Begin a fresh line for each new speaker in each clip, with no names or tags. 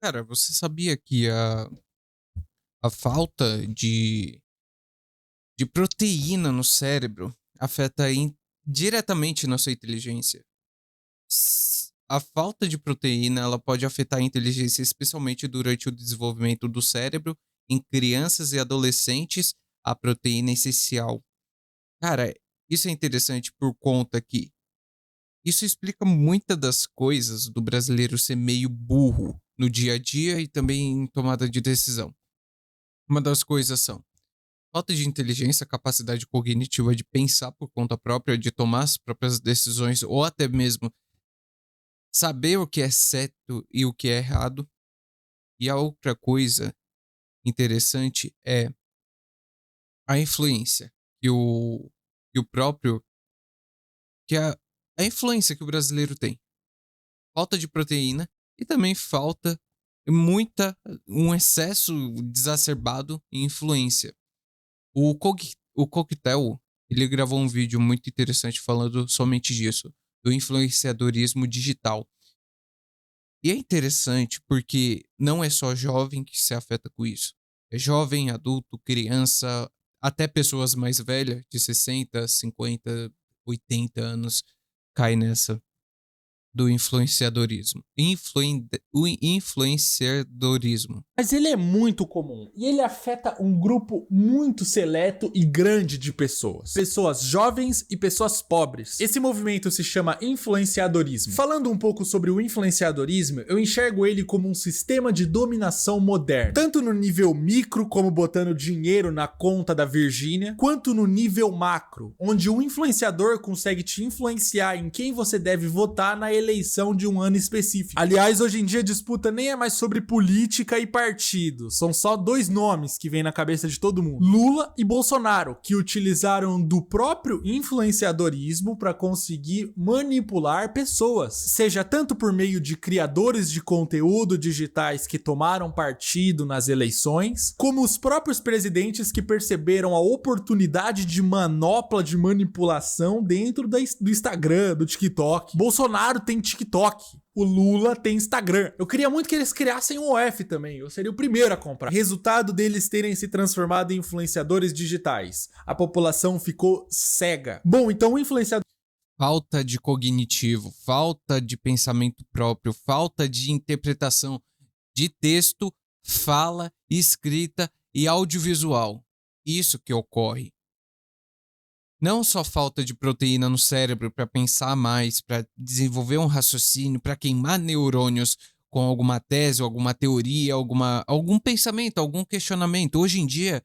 Cara, você sabia que a falta de proteína no cérebro afeta diretamente na sua inteligência? A falta de proteína, ela pode afetar a inteligência, especialmente durante o desenvolvimento do cérebro. Em crianças e adolescentes, a proteína é essencial. Cara, isso é interessante por conta que isso explica muitas das coisas do brasileiro ser meio burro no dia a dia e também em tomada de decisão. Uma das coisas são falta de inteligência, capacidade cognitiva de pensar por conta própria, de tomar as próprias decisões ou até mesmo saber o que é certo e o que é errado. E a outra coisa interessante é a influência que que o próprio que a influência que o brasileiro tem. Falta de proteína e também falta muita um excesso exacerbado em influência. O Coquetel, ele gravou um vídeo muito interessante falando somente disso, do influenciadorismo digital. E é interessante porque não é só jovem que se afeta com isso. É jovem, adulto, criança, até pessoas mais velhas, de 60, 50, 80 anos, cai nessa do influenciadorismo. O influenciadorismo.
Mas ele é muito comum e ele afeta um grupo muito seleto e grande de pessoas. Pessoas jovens e pessoas pobres. Esse movimento se chama influenciadorismo. Falando um pouco sobre o influenciadorismo, eu enxergo ele como um sistema de dominação moderno. Tanto no nível micro, como botando dinheiro na conta da Virgínia, quanto no nível macro, onde o influenciador consegue te influenciar em quem você deve votar na eleição de um ano específico. Aliás, hoje em dia a disputa nem é mais sobre política e partido. São só dois nomes que vêm na cabeça de todo mundo: Lula e Bolsonaro, que utilizaram do próprio influenciadorismo para conseguir manipular pessoas, seja tanto por meio de criadores de conteúdo digitais que tomaram partido nas eleições, como os próprios presidentes que perceberam a oportunidade de manopla de manipulação dentro do Instagram, do TikTok. Bolsonaro tem TikTok. O Lula tem Instagram. Eu queria muito que eles criassem um OF também. Eu seria o primeiro a comprar. Resultado deles terem se transformado em influenciadores digitais. A população ficou cega. Bom, então o influenciador...
Falta de cognitivo, falta de pensamento próprio, falta de interpretação de texto, fala, escrita e audiovisual. Isso que ocorre. Não só falta de proteína no cérebro para pensar mais, para desenvolver um raciocínio, para queimar neurônios com alguma tese, alguma teoria, algum pensamento, algum questionamento. Hoje em dia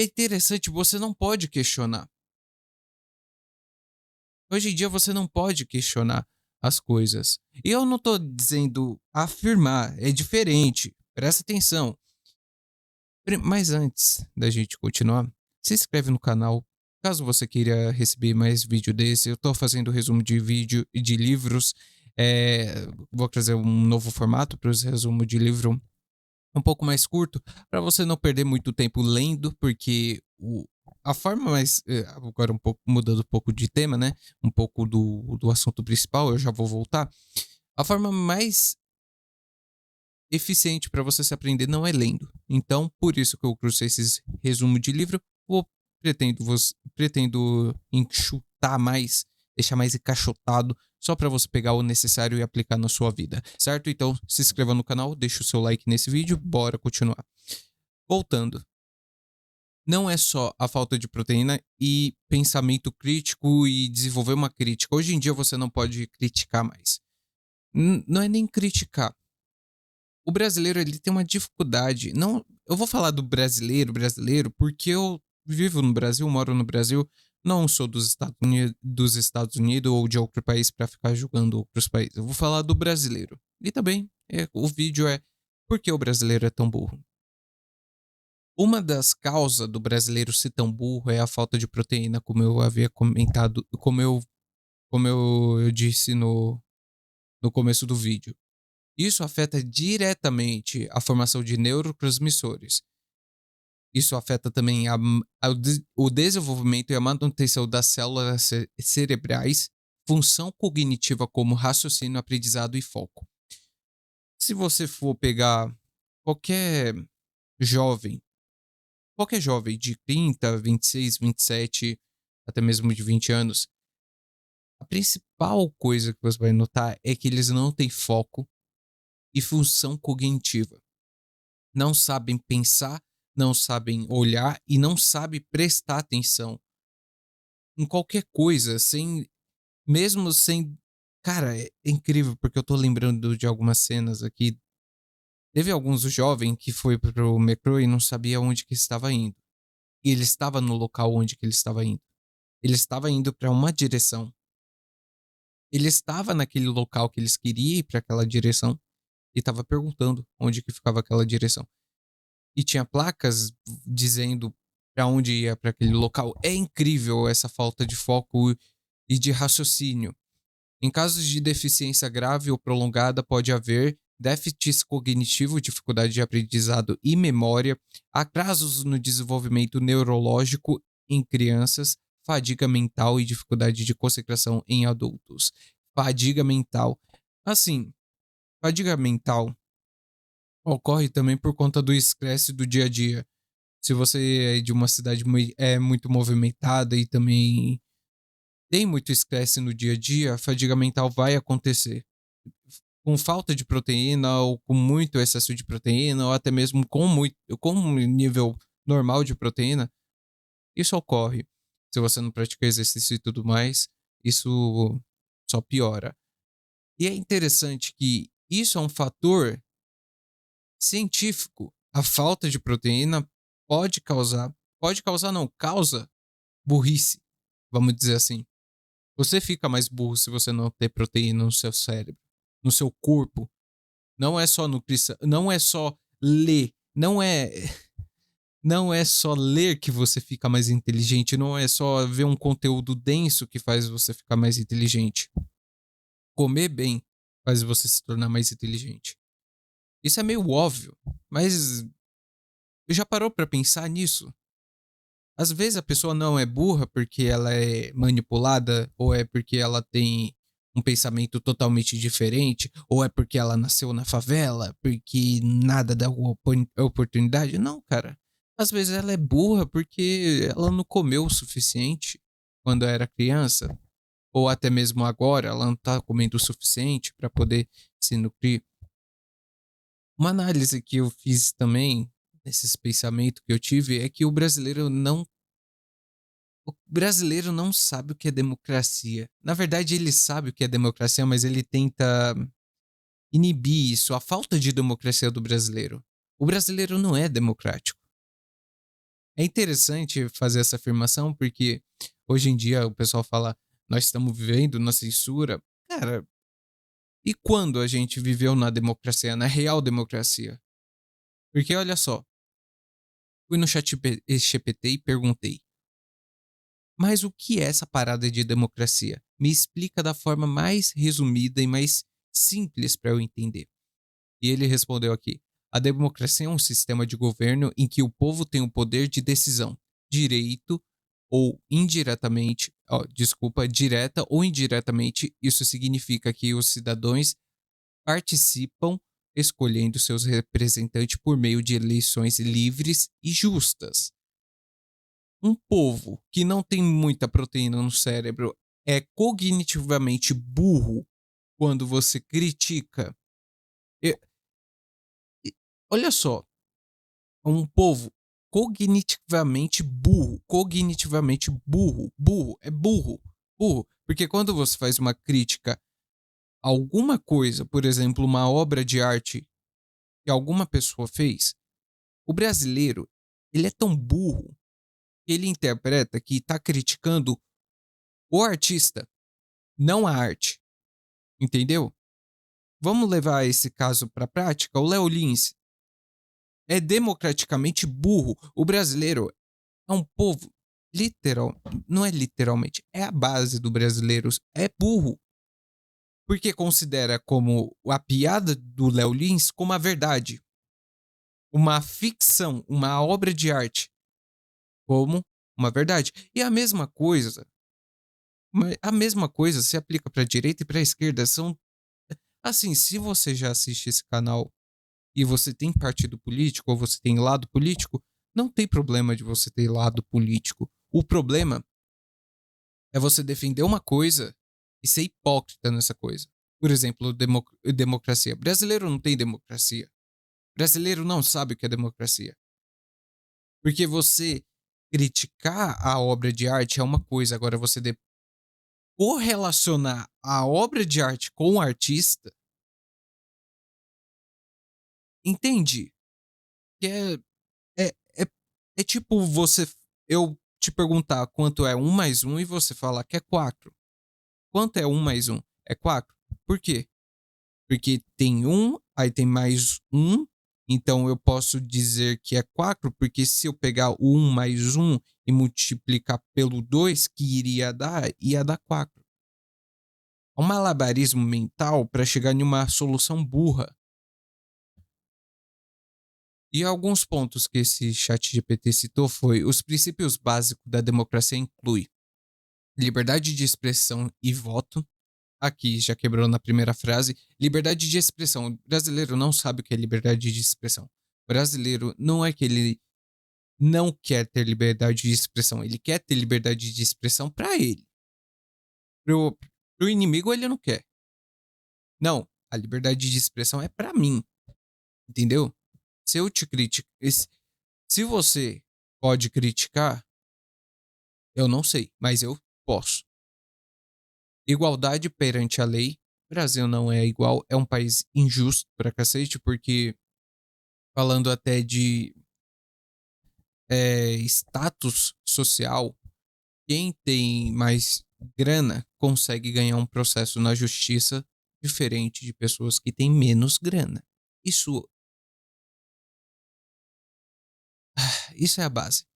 é interessante, você não pode questionar. Hoje em dia você não pode questionar as coisas. E eu não tô dizendo afirmar, é diferente. Presta atenção. Mas antes da gente continuar, se inscreve no canal. Caso você queira receber mais vídeo desse, eu tô fazendo resumo de vídeo e de livros. Vou trazer um novo formato para os resumos de livro um pouco mais curto, para você não perder muito tempo lendo, porque a forma mais. Agora, um pouco, mudando um pouco de tema, né? Um pouco do assunto principal, eu já vou voltar. A forma mais eficiente para você se aprender não é lendo. Então, por isso que eu trouxe esses resumos de livro. Pretendo enxutar mais, deixar mais encaixotado, só para você pegar o necessário e aplicar na sua vida, certo? Então, se inscreva no canal, deixa o seu like nesse vídeo, bora continuar. Voltando. Não é só a falta de proteína e pensamento crítico e desenvolver uma crítica. Hoje em dia você não pode criticar mais. Não é nem criticar. O brasileiro, ele tem uma dificuldade. Não, eu vou falar do brasileiro, porque eu vivo no Brasil, moro no Brasil, não sou dos Estados Unidos ou de outro país para ficar julgando outros países. Eu vou falar do brasileiro. E também, o vídeo é por que o brasileiro é tão burro. Uma das causas do brasileiro ser tão burro é a falta de proteína, como eu havia comentado, como eu disse no começo do vídeo. Isso afeta diretamente a formação de neurotransmissores. Isso afeta também o desenvolvimento e a manutenção das células cerebrais, função cognitiva como raciocínio, aprendizado e foco. Se você for pegar qualquer jovem, qualquer jovem de 30, 26, 27, até mesmo de 20 anos, a principal coisa que você vai notar é que eles não têm foco e função cognitiva. Não sabem pensar, não sabem olhar e não sabem prestar atenção em qualquer coisa, sem, mesmo sem. Cara, é incrível porque eu tô lembrando de algumas cenas aqui. Teve alguns jovens que foi pro metrô e não sabia onde que estava indo. E ele estava no local onde que ele estava indo. Ele estava indo para uma direção. Ele estava naquele local que eles queriam ir para aquela direção e estava perguntando onde que ficava aquela direção. E tinha placas dizendo para onde ia para aquele local. É incrível essa falta de foco e de raciocínio. Em casos de deficiência grave ou prolongada, pode haver déficit cognitivo, dificuldade de aprendizado e memória, atrasos no desenvolvimento neurológico em crianças, fadiga mental e dificuldade de concentração em adultos. Fadiga mental. Assim, fadiga mental ocorre também por conta do estresse do dia a dia. Se você é de uma cidade muito movimentada e também tem muito estresse no dia a dia, a fadiga mental vai acontecer. Com falta de proteína ou com muito excesso de proteína ou até mesmo com um nível normal de proteína, isso ocorre. Se você não pratica exercício e tudo mais, isso só piora. E é interessante que isso é um fator científico. A falta de proteína pode causar não, causa burrice, vamos dizer assim. Você fica mais burro se você não ter proteína no seu cérebro, no seu corpo. Não é só nutrição, não é só ler, não é só ler que você fica mais inteligente, não é só ver um conteúdo denso que faz você ficar mais inteligente. Comer bem faz você se tornar mais inteligente. Isso é meio óbvio, mas já parou pra pensar nisso? Às vezes a pessoa não é burra porque ela é manipulada, ou é porque ela tem um pensamento totalmente diferente, ou é porque ela nasceu na favela, porque nada dá oportunidade. Não, cara. Às vezes ela é burra porque ela não comeu o suficiente quando era criança, ou até mesmo agora ela não tá comendo o suficiente para poder se nutrir. Uma análise que eu fiz também, nesses pensamentos que eu tive, é que o brasileiro não sabe o que é democracia. Na verdade, ele sabe o que é democracia, mas ele tenta inibir isso, a falta de democracia do brasileiro. O brasileiro não é democrático. É interessante fazer essa afirmação porque hoje em dia o pessoal fala, nós estamos vivendo na censura. Cara, e quando a gente viveu na democracia, na real democracia? Porque olha só, fui no chat GPT e perguntei, mas o que é essa parada de democracia? Me explica da forma mais resumida e mais simples para eu entender. E ele respondeu aqui: a democracia é um sistema de governo em que o povo tem o poder de decisão, direito ou indiretamente, direta ou indiretamente. Isso significa que os cidadãos participam escolhendo seus representantes por meio de eleições livres e justas. Um povo que não tem muita proteína no cérebro é cognitivamente burro quando você critica. E- Olha só, um povo cognitivamente burro, é burro, porque quando você faz uma crítica a alguma coisa, por exemplo, uma obra de arte que alguma pessoa fez, o brasileiro, ele é tão burro que ele interpreta que está criticando o artista, não a arte. Entendeu? Vamos levar esse caso para a prática. O Léo Lins é democraticamente burro. O brasileiro é um povo literal, não é literalmente, é a base do brasileiro, é burro. Porque considera como a piada do Léo Lins como a verdade, uma ficção, uma obra de arte como uma verdade. E a mesma coisa se aplica para a direita e para a esquerda. São Assim, se você já assiste esse canal e você tem partido político ou você tem lado político, não tem problema de você ter lado político. O problema é você defender uma coisa e ser hipócrita nessa coisa. Por exemplo, democracia. Brasileiro não tem democracia. Brasileiro não sabe o que é democracia. Porque você criticar a obra de arte é uma coisa, agora você correlacionar a obra de arte com o artista, entende? Que é, é, é tipo eu te perguntar quanto é um mais um e você falar que é 4. Quanto é um mais um? É 4. Por quê? Porque tem um, aí tem mais um, então eu posso dizer que é 4, porque se eu pegar o 1 mais um e multiplicar pelo 2, que ia dar 4. É um malabarismo mental para chegar em uma solução burra. E alguns pontos que esse chat GPT citou foi: os princípios básicos da democracia inclui liberdade de expressão e voto. Aqui já quebrou na primeira frase. Liberdade de expressão. O brasileiro não sabe o que é liberdade de expressão. O brasileiro não é que ele não quer ter liberdade de expressão. Ele quer ter liberdade de expressão para ele. Pro inimigo ele não quer. Não, a liberdade de expressão é para mim. Entendeu? Se eu te critico, se você pode criticar, eu não sei, mas eu posso. Igualdade perante a lei. O Brasil não é igual, é um país injusto pra cacete, porque falando até de status social, quem tem mais grana consegue ganhar um processo na justiça diferente de pessoas que têm menos grana. Isso, isso é a base.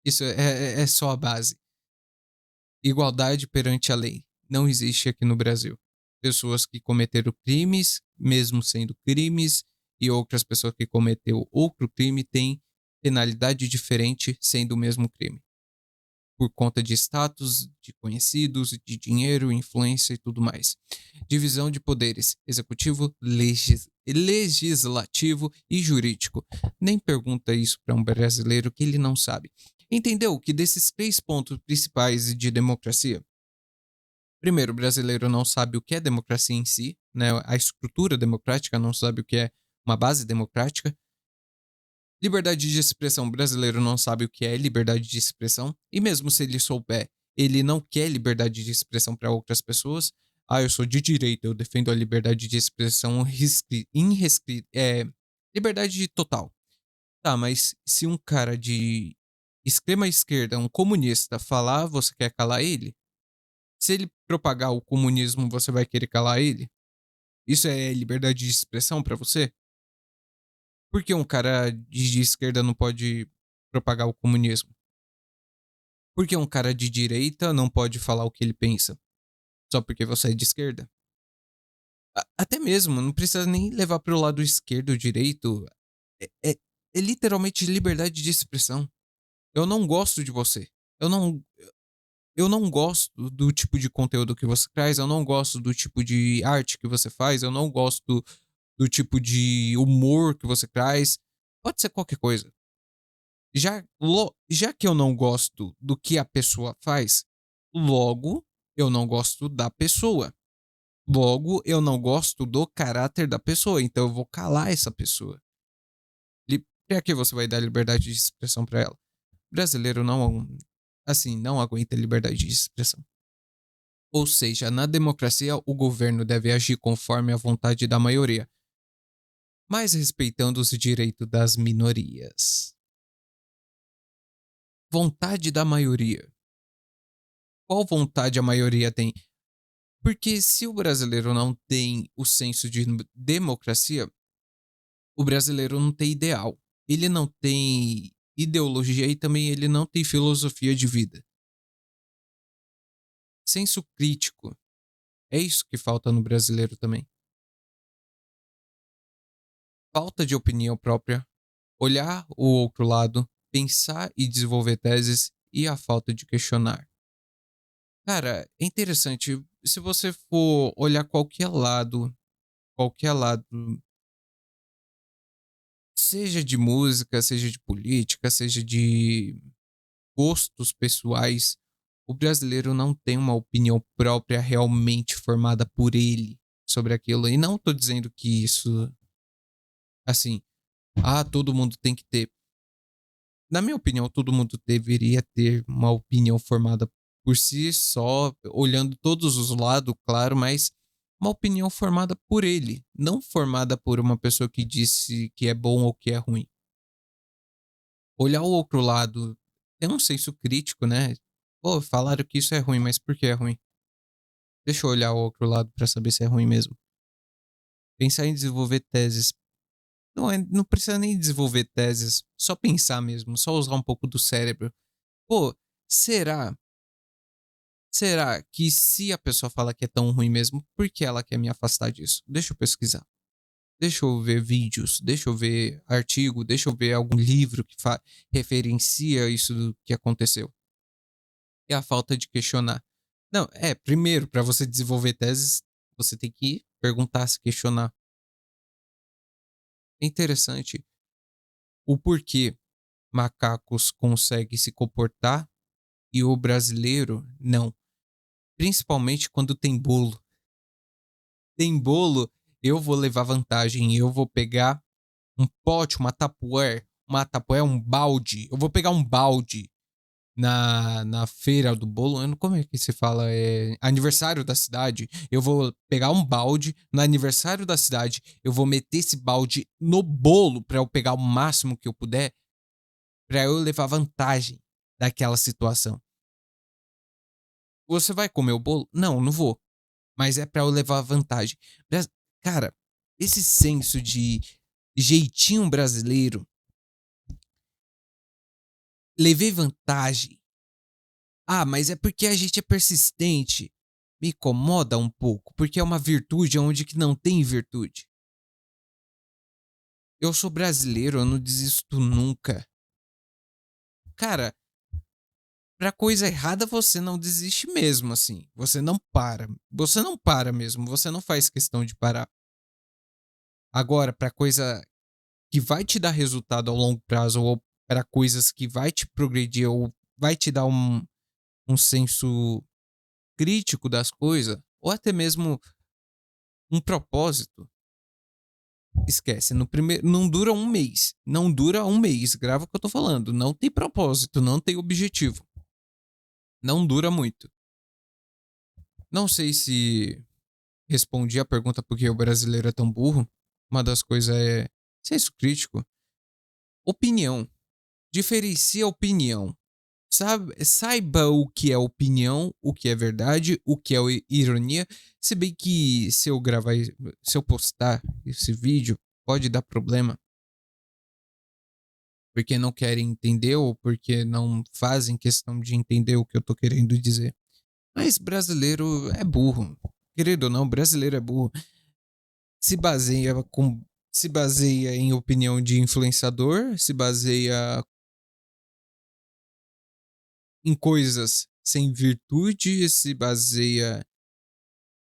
Isso é só a base. Igualdade perante a lei. Não existe aqui no Brasil. Pessoas que cometeram crimes, mesmo sendo crimes, e outras pessoas que cometeram outro crime têm penalidade diferente sendo o mesmo crime. Por conta de status, de conhecidos, de dinheiro, influência e tudo mais. Divisão de poderes: executivo, legislativo e jurídico. Nem pergunta isso para um brasileiro que ele não sabe. Entendeu que desses 3 pontos principais de democracia, primeiro, o brasileiro não sabe o que é democracia em si, né? A estrutura democrática, não sabe o que é uma base democrática. Liberdade de expressão, o brasileiro não sabe o que é liberdade de expressão, e mesmo se ele souber, ele não quer liberdade de expressão para outras pessoas. Ah, eu sou de direita, eu defendo a liberdade de expressão liberdade total. Tá, mas se um cara de extrema esquerda, um comunista, falar, você quer calar ele? Se ele propagar o comunismo, você vai querer calar ele? Isso é liberdade de expressão pra você? Por que um cara de esquerda não pode propagar o comunismo? Por que um cara de direita não pode falar o que ele pensa? Só porque você é de esquerda? Até mesmo, não precisa nem levar pro lado esquerdo ou direito. É, é literalmente liberdade de expressão. Eu não gosto de você. Eu não, eu não gosto do tipo de conteúdo que você traz, eu não gosto do tipo de arte que você faz, eu não gosto do tipo de humor que você traz. Pode ser qualquer coisa. Já que eu não gosto do que a pessoa faz, logo eu não gosto da pessoa. Logo eu não gosto do caráter da pessoa, então eu vou calar essa pessoa. Pra que você vai dar liberdade de expressão pra ela? Brasileiro não, assim, não aguenta liberdade de expressão. Ou seja, na democracia, o governo deve agir conforme a vontade da maioria, mas respeitando os direitos das minorias. Vontade da maioria. Qual vontade a maioria tem? Porque se o brasileiro não tem o senso de democracia, o brasileiro não tem ideal. Ele não tem ideologia e também ele não tem filosofia de vida. Senso crítico. É isso que falta no brasileiro também. Falta de opinião própria, olhar o outro lado, pensar e desenvolver teses e a falta de questionar. Cara, é interessante. Se você for olhar qualquer lado qualquer lado, seja de música, seja de política, seja de gostos pessoais, o brasileiro não tem uma opinião própria realmente formada por ele sobre aquilo. E não tô dizendo que isso, assim, todo mundo tem que ter. Na minha opinião, todo mundo deveria ter uma opinião formada por si só, olhando todos os lados, claro, mas uma opinião formada por ele, não formada por uma pessoa que disse que é bom ou que é ruim. Olhar o outro lado, ter um senso crítico, né? Pô, falaram que isso é ruim, mas por que é ruim? Deixa eu olhar o outro lado pra saber se é ruim mesmo. Pensar em desenvolver teses. Não precisa nem desenvolver teses, só pensar mesmo, só usar um pouco do cérebro. Pô, será? Será que se a pessoa fala que é tão ruim mesmo, por que ela quer me afastar disso? Deixa eu pesquisar. Deixa eu ver vídeos, deixa eu ver artigo, deixa eu ver algum livro que referencia isso do que aconteceu. É a falta de questionar. Não, primeiro, para você desenvolver teses, você tem que perguntar, se questionar. É interessante o porquê macacos conseguem se comportar e o brasileiro não. Principalmente quando tem bolo. Tem bolo, eu vou levar vantagem. Eu vou pegar um pote, uma tapuer, um balde. Eu vou pegar um balde na feira do bolo. Eu não, como é que se fala? É aniversário da cidade. Eu vou pegar um balde no aniversário da cidade. Eu vou meter esse balde no bolo pra eu pegar o máximo que eu puder. Pra eu levar vantagem daquela situação. Você vai comer o bolo? Não, não vou. Mas é pra eu levar vantagem. Cara, esse senso de jeitinho brasileiro, levei vantagem. Mas é porque a gente é persistente. Me incomoda um pouco, porque é uma virtude onde que não tem virtude. Eu sou brasileiro, eu não desisto nunca. Cara, pra coisa errada você não desiste mesmo, assim. Você não para. Você não para mesmo, você não faz questão de parar. Agora, pra coisa que vai te dar resultado ao longo prazo, ou para coisas que vai te progredir, ou vai te dar um senso crítico das coisas, ou até mesmo um propósito, esquece. No primeiro, não dura um mês. Não dura um mês. Grava o que eu tô falando. Não tem propósito, não tem objetivo. Não dura muito. Não sei se respondi a pergunta por que o brasileiro é tão burro. Uma das coisas é senso crítico. Opinião. Diferencia opinião. Saiba o que é opinião, o que é verdade, o que é ironia. Se bem que se eu postar esse vídeo, pode dar problema. Porque não querem entender ou porque não fazem questão de entender o que eu tô querendo dizer. Mas brasileiro é burro. Querido ou não, brasileiro é burro. Se baseia se baseia em opinião de influenciador, se baseia em coisas sem virtude, se baseia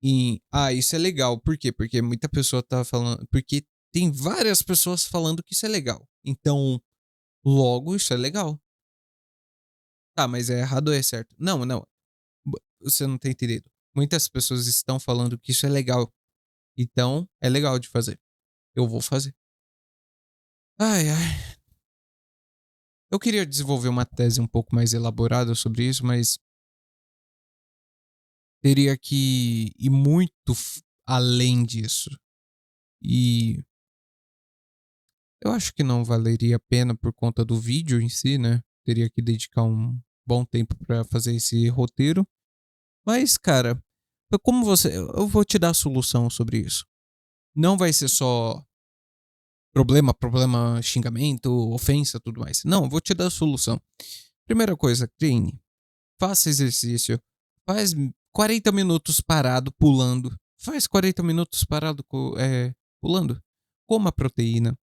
em isso é legal. Por quê? Porque muita pessoa tá falando, porque tem várias pessoas falando que isso é legal. Então, logo isso é legal. Tá, mas é errado ou é certo? Não, não. Você não tá entendendo. Muitas pessoas estão falando que isso é legal. Então, é legal de fazer. Eu vou fazer. Ai, ai. Eu queria desenvolver uma tese um pouco mais elaborada sobre isso, mas teria que ir muito além disso. E eu acho que não valeria a pena por conta do vídeo em si, né? Teria que dedicar um bom tempo pra fazer esse roteiro. Mas, cara, como você. Eu vou te dar a solução sobre isso. Não vai ser só problema, xingamento, ofensa, tudo mais. Não, eu vou te dar a solução. Primeira coisa, treine. Faça exercício. Faz 40 minutos parado pulando. Faz 40 minutos parado pulando. Coma proteína.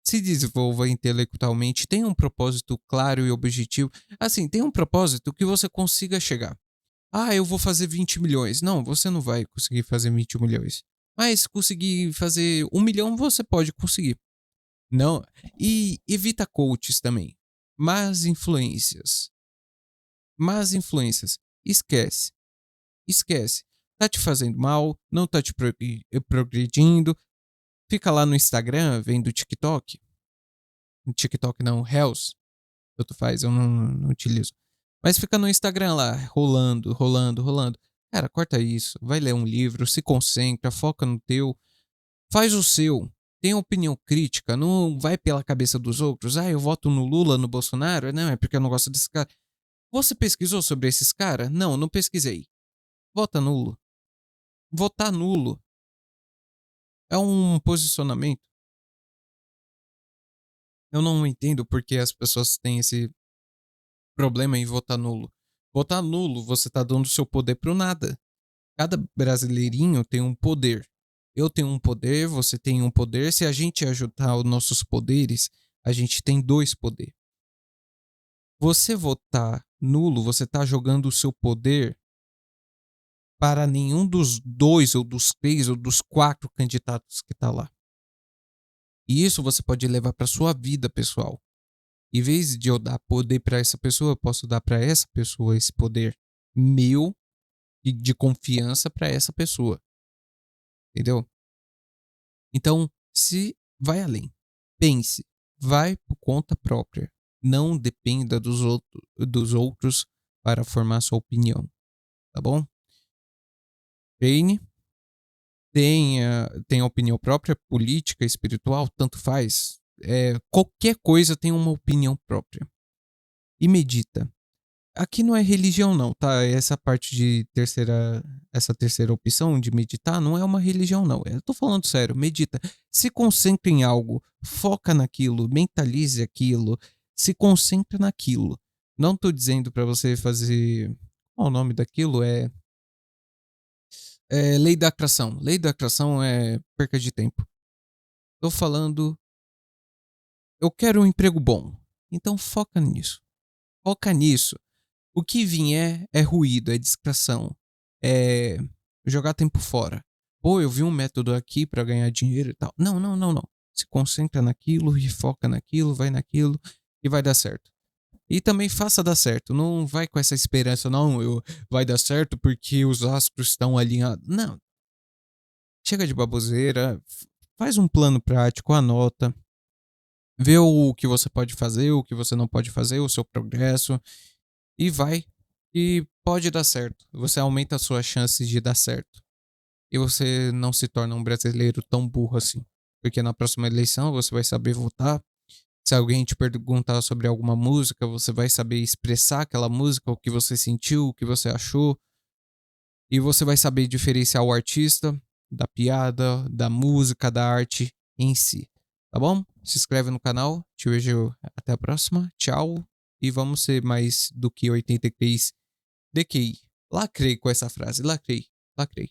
Se desenvolva intelectualmente. Tenha um propósito claro e objetivo. Assim, tenha um propósito que você consiga chegar. Eu vou fazer 20 milhões. Não, você não vai conseguir fazer 20 milhões. Mas conseguir fazer 1 milhão, você pode conseguir. Não. E evita coaches também. Más influências. Más influências. Esquece. Esquece. Tá te fazendo mal, não tá te progredindo. Fica lá no Instagram, vendo TikTok. No TikTok não, Reels. Tanto faz, eu não utilizo. Mas fica no Instagram lá, rolando, rolando, rolando. Cara, corta isso. Vai ler um livro, se concentra, foca no teu. Faz o seu. Tem opinião crítica, não vai pela cabeça dos outros. Ah, eu voto no Lula, no Bolsonaro. Não, é porque eu não gosto desse cara. Você pesquisou sobre esses caras? Não, não pesquisei. Vota nulo. Votar nulo é um posicionamento. Eu não entendo porque as pessoas têm esse problema em votar nulo. Votar nulo, você tá dando seu poder pro nada. Cada brasileirinho tem um poder. Eu tenho um poder, você tem um poder. Se a gente ajudar os nossos poderes, a gente tem 2 poderes. Você votar nulo, você tá jogando o seu poder para nenhum dos 2 ou dos 3 ou dos 4 candidatos que tá lá. E isso você pode levar para sua vida pessoal. Em vez de eu dar poder para essa pessoa, eu posso dar para essa pessoa esse poder meu e de confiança para essa pessoa. Entendeu? Então, se vai além. Pense, vai por conta própria. Não dependa dos outros para formar sua opinião. Tá bom? Treine. Tenha opinião própria, política, espiritual, tanto faz. Qualquer coisa tem uma opinião própria. E medita. Aqui não é religião não, tá? Essa parte de essa terceira opção de meditar não é uma religião não. Eu tô falando sério, medita. Se concentre em algo, foca naquilo, mentalize aquilo, se concentra naquilo. Não tô dizendo pra você fazer, qual é o nome daquilo? Lei da atração. Lei da atração é perca de tempo. Tô falando, eu quero um emprego bom. Então foca nisso. Foca nisso. O que vier é ruído, é distração, é jogar tempo fora. Pô, eu vi um método aqui pra ganhar dinheiro e tal. Não, não, não, não. Se concentra naquilo e foca naquilo, vai naquilo e vai dar certo. E também faça dar certo. Não vai com essa esperança, não, vai dar certo porque os astros estão alinhados. Não. Chega de baboseira, faz um plano prático, anota, vê o que você pode fazer, o que você não pode fazer, o seu progresso e vai. E pode dar certo. Você aumenta as suas chances de dar certo. E você não se torna um brasileiro tão burro assim. Porque na próxima eleição você vai saber votar. Se alguém te perguntar sobre alguma música, você vai saber expressar aquela música, o que você sentiu, o que você achou. E você vai saber diferenciar o artista da piada, da música, da arte em si. Tá bom? Se inscreve no canal. Te vejo até a próxima. Tchau. E vamos ser mais do que 83 DQI. Lacrei com essa frase. Lacrei. Lacrei.